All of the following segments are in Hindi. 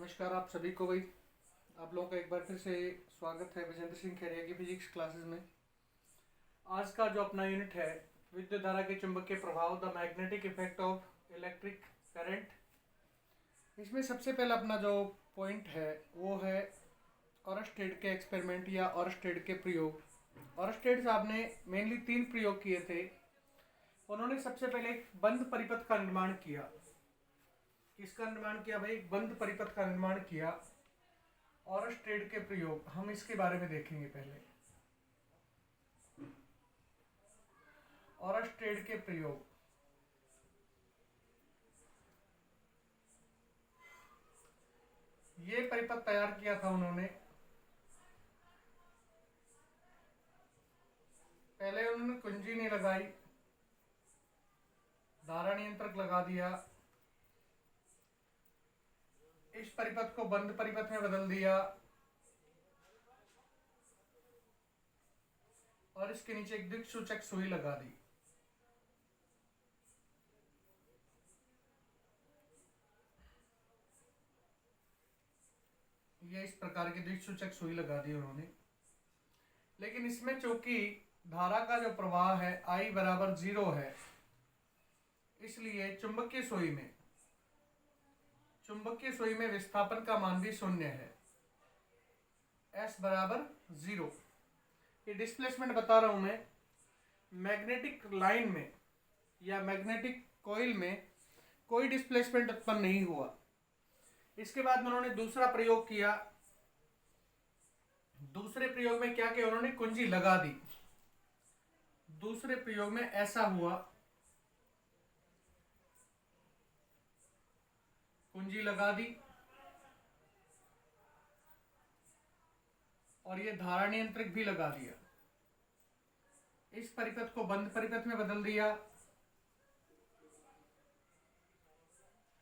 नमस्कार आप सभी को भाई। आप लोगों का एक बार फिर से स्वागत है विजेंद्र सिंह खैरिया की फिजिक्स क्लासेस में। आज का जो अपना यूनिट है विद्युत धारा के चुंबकीय प्रभाव, the magnetic effect of electric current. इसमें सबसे पहला अपना जो पॉइंट है वो है ऑरस्टेड के एक्सपेरिमेंट या ऑरस्टेड के प्रयोग। ऑरस्टेड साहब ने मेनली 3 प्रयोग किए थे। उन्होंने सबसे पहले एक बंद परिपथ का निर्माण किया। किसका निर्माण किया भाई? एक बंद परिपथ का निर्माण किया। ऑरस्टेड के प्रयोग हम इसके बारे में देखेंगे। पहले ऑरस्टेड के प्रयोग, ये परिपथ तैयार किया था उन्होंने। पहले उन्होंने कुंजी नहीं लगाई, धारा नियंत्रक लगा दिया, इस परिपथ को बंद परिपथ में बदल दिया और इसके नीचे एक दिक्सूचक सुई लगा दी। ये इस प्रकार की दिक्सूचक सुई लगा दी उन्होंने। लेकिन इसमें चूंकि धारा का जो प्रवाह है I बराबर 0 है, इसलिए चुंबकीय सुई में विस्थापन का मान भी 0 है, S बराबर 0। ये डिस्प्लेसमेंट बता रहा हूं मैं। मैग्नेटिक लाइन में या मैग्नेटिक कॉइल में कोई डिस्प्लेसमेंट उत्पन्न नहीं हुआ। इसके बाद उन्होंने दूसरा प्रयोग किया। दूसरे प्रयोग में क्या किया उन्होंने? कुंजी लगा दी। दूसरे प्रयोग में ऐसा हुआ, कुंजी लगा दी और ये धारा नियंत्रक भी लगा दिया। इस परिपथ को बंद परिपथ में बदल दिया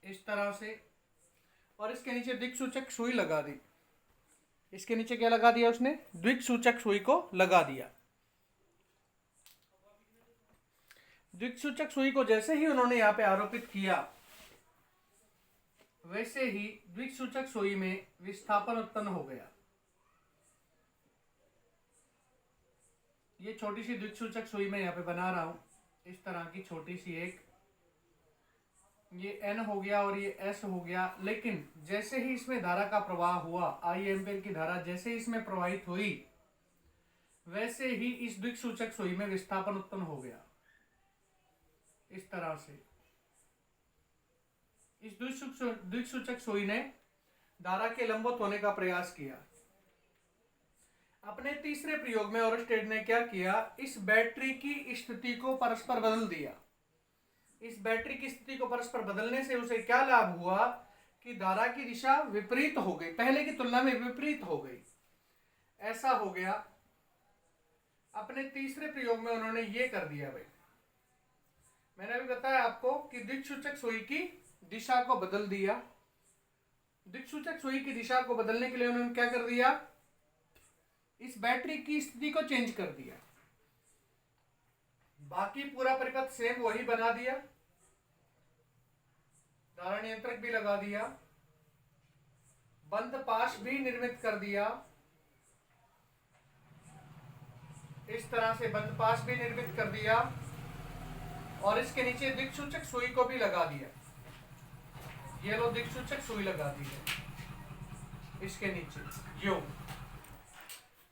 इस तरह से, और इसके नीचे दिक्सूचक सुई लगा दी। इसके नीचे क्या लगा दिया उसने? द्विसूचक सुई को लगा दिया। द्विसूचक सुई को जैसे ही उन्होंने यहां पे आरोपित किया, वैसे ही द्विसूचक सुई में विस्थापन उत्पन्न हो गया। ये छोटी सी द्विसूचक सुई मैं यहाँ पे बना रहा हूं, इस तरह की छोटी सी एक, ये N हो गया और ये S हो गया। लेकिन जैसे ही इसमें धारा का प्रवाह हुआ, I एम्पियर की धारा जैसे ही इसमें प्रवाहित हुई, वैसे ही इस द्विसूचक सुई में विस्थापन उत्पन्न हो गया इस तरह से। इस द्विसूचक सुई ने धारा के लंबवत होने का प्रयास किया। अपने तीसरे प्रयोग में ऑरस्टेड ने क्या किया? इस बैटरी की स्थिति को परस्पर बदल दिया। इस बैटरी की स्थिति को परस्पर बदलने से उसे क्या लाभ हुआ कि धारा की दिशा विपरीत हो गई, पहले की तुलना में विपरीत हो गई। ऐसा हो गया। अपने तीसरे प्रयोग में उन्होंने ये कर दिया भाई, मैंने अभी बताया आपको कि दिक्सूचक सुई की दिशा को बदल दिया। दिक्सूचक सुई की दिशा को बदलने के लिए उन्होंने क्या कर दिया? इस बैटरी की स्थिति को चेंज कर दिया। बाकी पूरा परिपथ सेम वही बना दिया, धारा नियंत्रक भी लगा दिया, बंद पाश भी निर्मित कर दिया, इस तरह से बंद पाश भी निर्मित कर दिया और इसके नीचे दिक्सूचक सुई को भी लगा दिया। ये लो दिक्सूचक सुई लगा दी है इसके नीचे यो।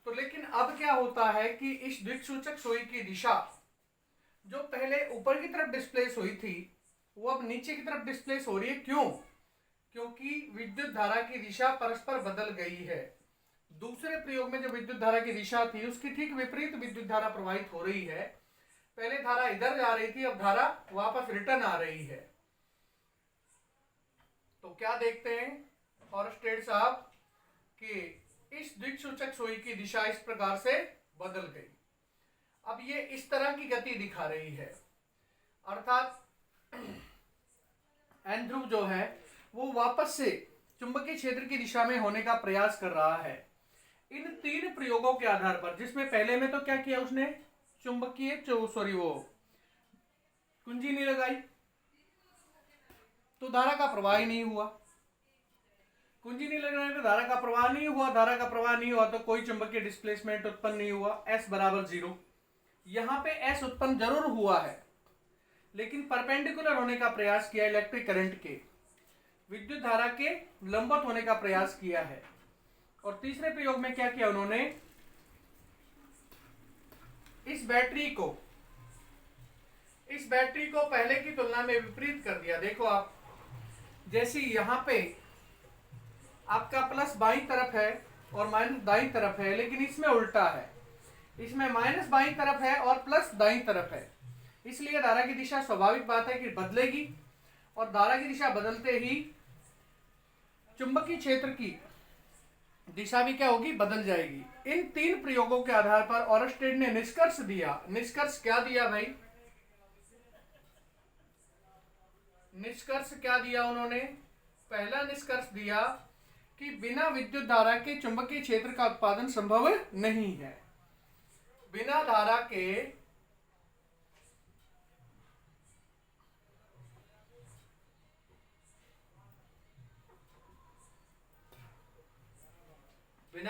तो लेकिन अब क्या होता है कि इस दिक्सूचक सुई की दिशा जो पहले ऊपर की तरफ डिस्प्लेस हुई थी, वो अब नीचे की तरफ डिस्प्लेस हो रही है। क्यों? क्योंकि विद्युत धारा की दिशा परस्पर बदल गई है। दूसरे प्रयोग में जो विद्युत धारा की दिशा थी उसकी ठीक विपरीत विद्युत धारा प्रवाहित हो रही है। पहले धारा इधर जा रही थी, अब धारा वापस रिटर्न आ रही है। तो क्या देखते हैं ऑरस्टेड साहब कि इस दिक्सूचक सुई की दिशा इस प्रकार से बदल गई। अब ये इस तरह की गति दिखा रही है, अर्थात N ध्रुव जो है वो वापस से चुंबकीय क्षेत्र की दिशा में होने का प्रयास कर रहा है। इन 3 प्रयोगों के आधार पर, जिसमें पहले में तो क्या किया उसने? वो कुंजी नहीं लगाई तो धारा का प्रवाह ही नहीं हुआ। कुंजी नहीं लगने पे धारा का प्रवाह नहीं हुआ, धारा का प्रवाह नहीं हुआ तो कोई चुंबकीय डिस्प्लेसमेंट उत्पन्न नहीं हुआ, S बराबर 0। यहाँ पे S उत्पन्न जरूर हुआ है, लेकिन परपेंडिकुलर होने का प्रयास किया, इलेक्ट्रिक करंट के विद्युत धारा के लंबवत होने का प्रयास किया है। और तीसरे प्रयोग में क्या किया उन्होंने, इस बैटरी को पहले की तुलना में विपरीत कर दिया। देखो आप, जैसे यहाँ पे आपका प्लस बाईं तरफ है और माइनस दाईं तरफ है, लेकिन इसमें उल्टा है, इसमें माइनस बाईं तरफ है और प्लस दाईं तरफ है। इसलिए धारा की दिशा स्वाभाविक बात है कि बदलेगी, और धारा की दिशा बदलते ही चुंबकीय क्षेत्र की दिशा भी क्या होगी, बदल जाएगी। इन तीन प्रयोगों के आधार पर ऑरस्टेड ने निष्कर्ष दिया। निष्कर्ष क्या दिया भाई, निष्कर्ष क्या दिया उन्होंने, पहला निष्कर्ष दिया कि बिना विद्युत धारा के चुंबकीय क्षेत्र का उत्पादन संभव नहीं है। बिना धारा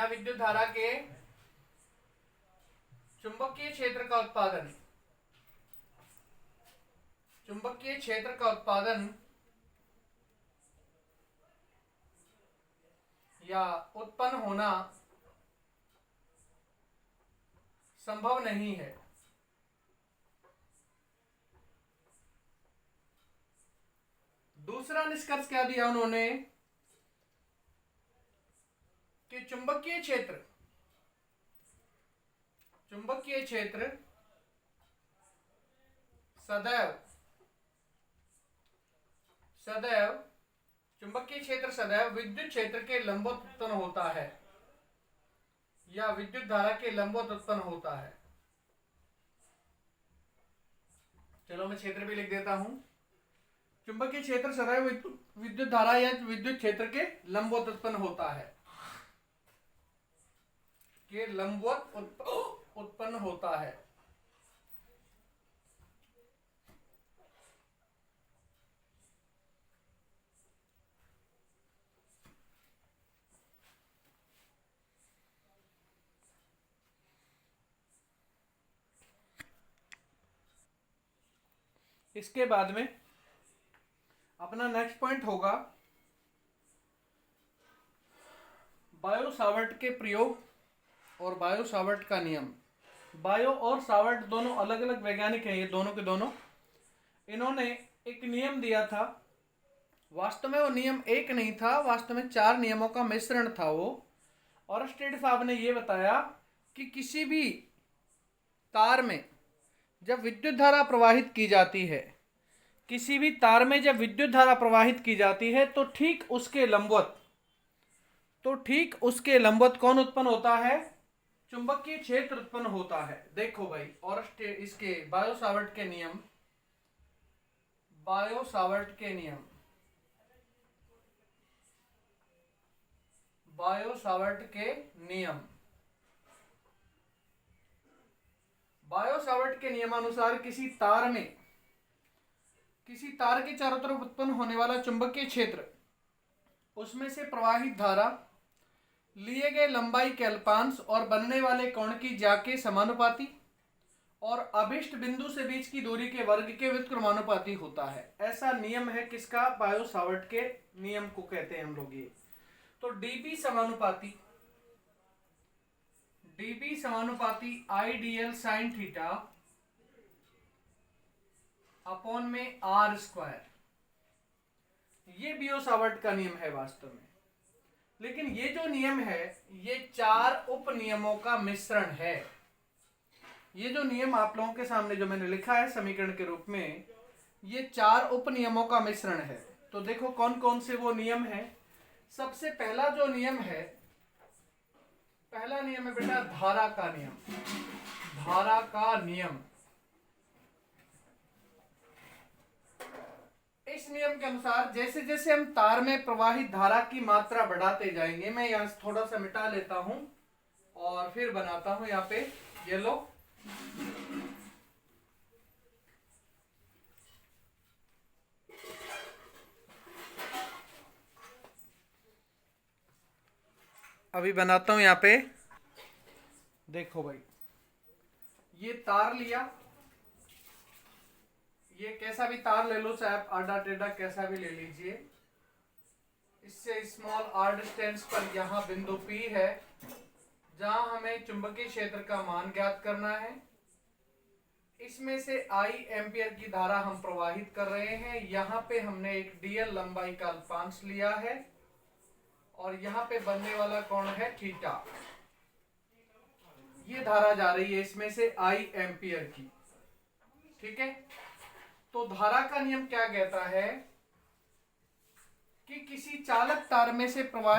विद्युत धारा के चुंबकीय क्षेत्र का उत्पादन, चुंबकीय क्षेत्र का उत्पादन या उत्पन्न होना संभव नहीं है। दूसरा निष्कर्ष क्या दिया उन्होंने कि चुंबकीय क्षेत्र सदैव विद्युत क्षेत्र के लंबवत उत्पन्न होता है, या विद्युत धारा के लंबवत उत्पन्न होता है। चलो मैं क्षेत्र भी लिख देता हूं। चुंबकीय क्षेत्र सदैव विद्युत धारा या विद्युत क्षेत्र के लंबवत उत्पन्न होता है, के लंबवत उत्पन्न होता है। इसके बाद में अपना नेक्स्ट पॉइंट होगा बायो सावर्ट के प्रयोग और बायो सावर्ट का नियम। बायो और सावर्ट दोनों अलग अलग वैज्ञानिक हैं, ये दोनों के दोनों। इन्होंने एक नियम दिया था, वास्तव में वो नियम एक नहीं था, वास्तव में 4 नियमों का मिश्रण था वो। ऑरस्टेड साहब ने ये बताया कि किसी भी तार में जब विद्युत धारा प्रवाहित की जाती है, किसी भी तार में जब विद्युत धारा प्रवाहित की जाती है तो ठीक उसके लंबवत कौन उत्पन्न होता है, चुंबकीय क्षेत्र उत्पन्न होता है। देखो भाई, ऑरस्टेड इसके बायो सावर्ट के नियम, बायो सावर्ट के नियमानुसार किसी तार के चारों तरफ उत्पन्न होने वाला चुंबकीय क्षेत्र, उसमें से प्रवाहित धारा लिए गए लंबाई के अल्पांश और बनने वाले कोण की ज्या के समानुपाती और अभिष्ट बिंदु से बीच की दूरी के वर्ग के व्युत्क्रमानुपाती होता है। ऐसा नियम है किसका, बायो सावर्ट के नियम को कहते हैं हम लोग ये। तो डीबी समानुपाती आईडीएल साइन थीटा अपॉन में आर स्क्वायर, ये बायो सावर्ट का नियम है वास्तव में। लेकिन ये जो नियम है ये 4 उप नियमों का मिश्रण है। ये जो नियम आप लोगों के सामने जो मैंने लिखा है समीकरण के रूप में, ये 4 उप नियमों का मिश्रण है। तो देखो कौन कौन से वो नियम है। सबसे पहला जो नियम है, पहला नियम है बेटा धारा का नियम। इस नियम के अनुसार जैसे जैसे हम तार में प्रवाहित धारा की मात्रा बढ़ाते जाएंगे, मैं यहां से थोड़ा सा मिटा लेता हूं और फिर बनाता हूं यहाँ पे, ये लो। अभी बनाता हूं यहाँ पे। देखो भाई, ये तार लिया, ये कैसा भी तार ले लो, चाहे आप आड़ा टेढ़ा कैसा भी ले लीजिए। इससे स्मॉल आर डिस्टेंस पर यहाँ बिंदु P है, जहां हमें चुंबकीय क्षेत्र का मान ज्ञात करना है। इसमें से I एम्पियर की धारा हम प्रवाहित कर रहे हैं। यहाँ पे हमने एक dl लंबाई का अल्पांश लिया है और यहाँ पे बनने वाला कोण है थीटा। ये धारा जा रही है इसमें से I एम्पियर की, ठीक है। तो धारा का नियम क्या कहता है कि किसी चालक तार में से प्रवाहित